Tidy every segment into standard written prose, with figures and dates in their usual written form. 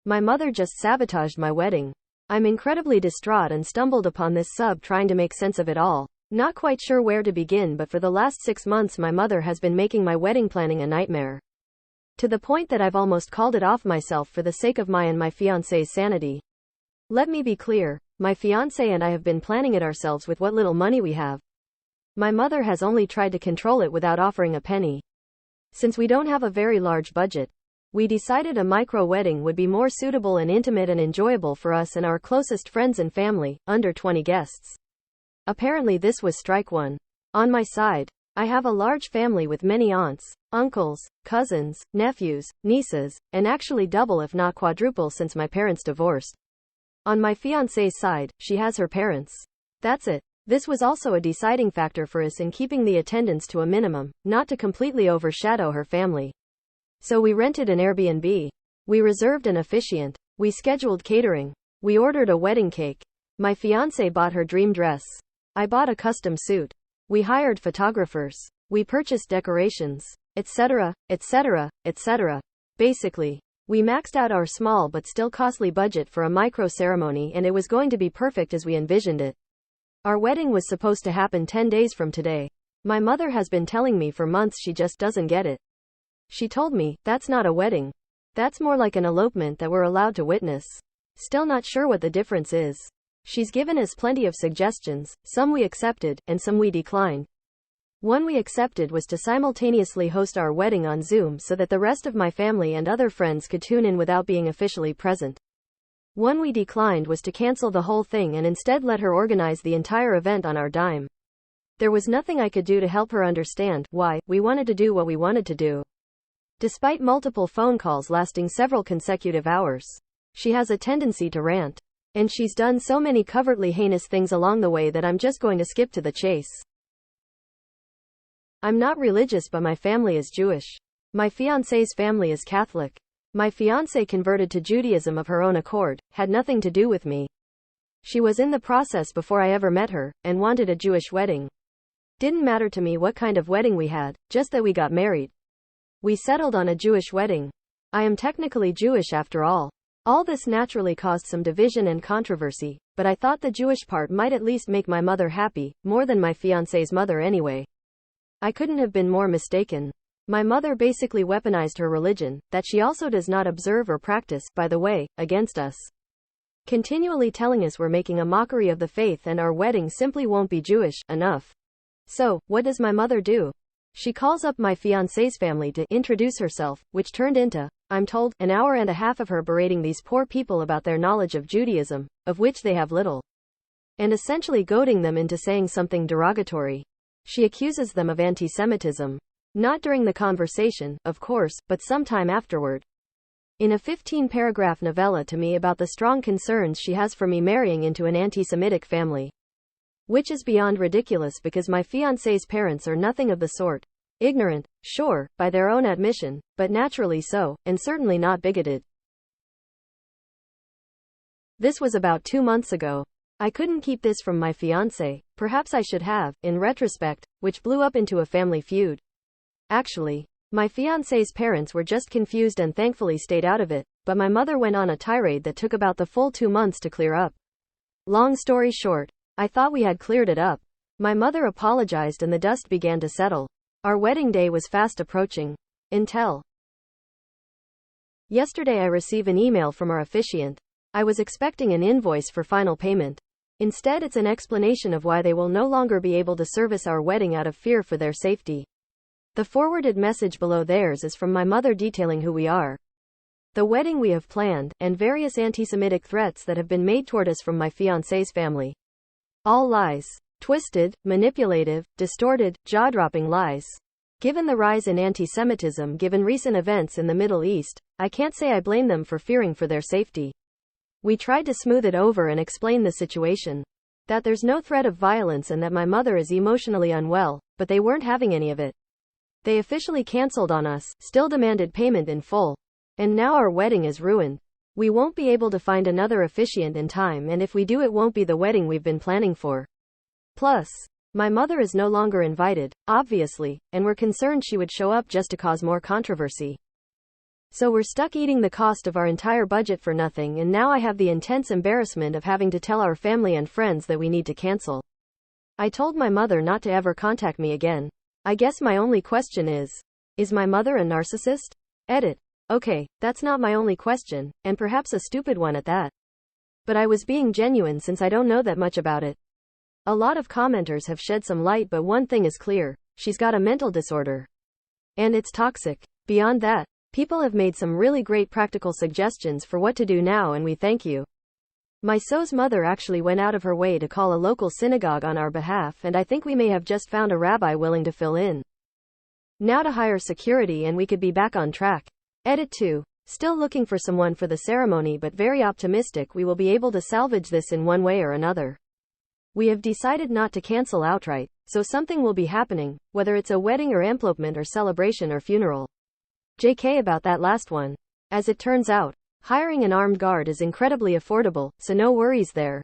My mother just sabotaged my wedding. I'm incredibly distraught and stumbled upon this sub trying to make sense of it all. Not quite sure where to begin, but for the last 6 months my mother has been making my wedding planning a nightmare. To the point that I've almost called it off myself for the sake of my and my fiancé's sanity. Let me be clear, my fiancé and I have been planning it ourselves with what little money we have. My mother has only tried to control it without offering a penny. Since we don't have a very large budget, we decided a micro-wedding would be more suitable and intimate and enjoyable for us and our closest friends and family, under 20 guests. Apparently this was strike one. On my side, I have a large family with many aunts, uncles, cousins, nephews, nieces, and actually double if not quadruple since my parents divorced. On my fiancé's side, she has her parents. That's it. This was also a deciding factor for us in keeping the attendance to a minimum, not to completely overshadow her family. So we rented an Airbnb. We reserved an officiant. We scheduled catering. We ordered a wedding cake. My fiancé bought her dream dress. I bought a custom suit. We hired photographers. We purchased decorations, etc., etc., etc. Basically, we maxed out our small but still costly budget for a micro ceremony, and it was going to be perfect as we envisioned it. Our wedding was supposed to happen 10 days from today. My mother has been telling me for months she just doesn't get it. She told me, that's not a wedding. That's more like an elopement that we're allowed to witness. Still not sure what the difference is. She's given us plenty of suggestions, some we accepted, and some we declined. One we accepted was to simultaneously host our wedding on Zoom so that the rest of my family and other friends could tune in without being officially present. One we declined was to cancel the whole thing and instead let her organize the entire event on our dime. There was nothing I could do to help her understand why we wanted to do what we wanted to do. Despite multiple phone calls lasting several consecutive hours, she has a tendency to rant. And she's done so many covertly heinous things along the way that I'm just going to skip to the chase. I'm not religious, but my family is Jewish. My fiancé's family is Catholic. My fiancé converted to Judaism of her own accord, had nothing to do with me. She was in the process before I ever met her, and wanted a Jewish wedding. Didn't matter to me what kind of wedding we had, just that we got married. We settled on a Jewish wedding. I am technically Jewish after all. All this naturally caused some division and controversy, but I thought the Jewish part might at least make my mother happy, more than my fiancé's mother anyway. I couldn't have been more mistaken. My mother basically weaponized her religion, that she also does not observe or practice, by the way, against us. Continually telling us we're making a mockery of the faith and our wedding simply won't be Jewish enough. So, what does my mother do? She calls up my fiancé's family to introduce herself, which turned into, I'm told, an hour and a half of her berating these poor people about their knowledge of Judaism, of which they have little, and essentially goading them into saying something derogatory. She accuses them of anti-Semitism. Not during the conversation, of course, but sometime afterward. In a 15-paragraph novella to me about the strong concerns she has for me marrying into an anti-Semitic family. Which is beyond ridiculous because my fiancé's parents are nothing of the sort. Ignorant, sure, by their own admission, but naturally so, and certainly not bigoted. This was about 2 months ago. I couldn't keep this from my fiancé, perhaps I should have, in retrospect, which blew up into a family feud. Actually, my fiancé's parents were just confused and thankfully stayed out of it, but my mother went on a tirade that took about the full 2 months to clear up. Long story short, I thought we had cleared it up. My mother apologized and the dust began to settle. Our wedding day was fast approaching. Until yesterday I received an email from our officiant. I was expecting an invoice for final payment. Instead it's an explanation of why they will no longer be able to service our wedding out of fear for their safety. The forwarded message below theirs is from my mother detailing who we are, the wedding we have planned, and various anti-Semitic threats that have been made toward us from my fiancé's family. All lies. Twisted, manipulative, distorted, jaw-dropping lies. Given the rise in anti-Semitism given recent events in the Middle East, I can't say I blame them for fearing for their safety. We tried to smooth it over and explain the situation. That there's no threat of violence and that my mother is emotionally unwell, but they weren't having any of it. They officially canceled on us, still demanded payment in full. And now our wedding is ruined. We won't be able to find another officiant in time, and if we do it won't be the wedding we've been planning for. Plus, my mother is no longer invited, obviously, and we're concerned she would show up just to cause more controversy. So we're stuck eating the cost of our entire budget for nothing, and now I have the intense embarrassment of having to tell our family and friends that we need to cancel. I told my mother not to ever contact me again. I guess my only question is my mother a narcissist? Edit. Okay, that's not my only question, and perhaps a stupid one at that. But I was being genuine since I don't know that much about it. A lot of commenters have shed some light, but one thing is clear. She's got a mental disorder. And it's toxic. Beyond that, people have made some really great practical suggestions for what to do now, and we thank you. My so's mother actually went out of her way to call a local synagogue on our behalf, and I think we may have just found a rabbi willing to fill in. Now to hire security and we could be back on track. Edit 2. Still looking for someone for the ceremony, but very optimistic we will be able to salvage this in one way or another. We have decided not to cancel outright, so something will be happening, whether it's a wedding or elopement or celebration or funeral. JK about that last one. As it turns out, hiring an armed guard is incredibly affordable, so no worries there.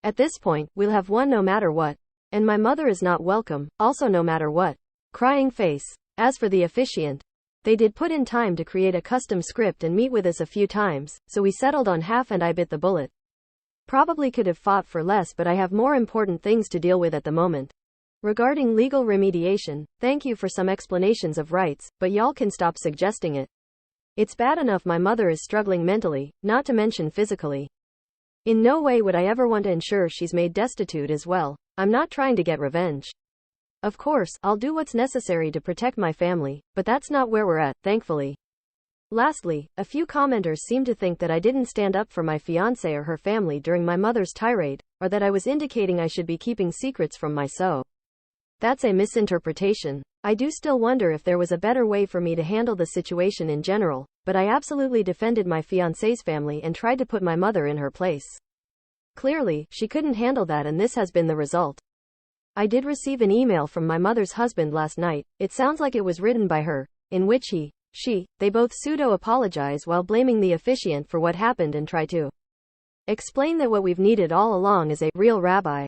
At this point, we'll have one no matter what. And my mother is not welcome, also no matter what. Crying face. As for the officiant, they did put in time to create a custom script and meet with us a few times, so we settled on half and I bit the bullet. Probably could have fought for less, but I have more important things to deal with at the moment. Regarding legal remediation, thank you for some explanations of rights, but y'all can stop suggesting it. It's bad enough my mother is struggling mentally, not to mention physically. In no way would I ever want to ensure she's made destitute as well. I'm not trying to get revenge. Of course, I'll do what's necessary to protect my family, but that's not where we're at, thankfully. Lastly, a few commenters seem to think that I didn't stand up for my fiancé or her family during my mother's tirade, or that I was indicating I should be keeping secrets from my so. That's a misinterpretation. I do still wonder if there was a better way for me to handle the situation in general, but I absolutely defended my fiancé's family and tried to put my mother in her place. Clearly, she couldn't handle that, and this has been the result. I did receive an email from my mother's husband last night. It sounds like it was written by her, in which they both pseudo-apologize while blaming the officiant for what happened and try to explain that what we've needed all along is a real rabbi.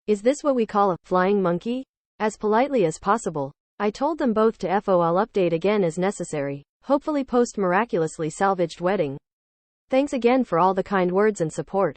Is this what we call a flying monkey? As politely as possible, I told them both to I'll update again as necessary, hopefully post miraculously salvaged wedding. Thanks again for all the kind words and support.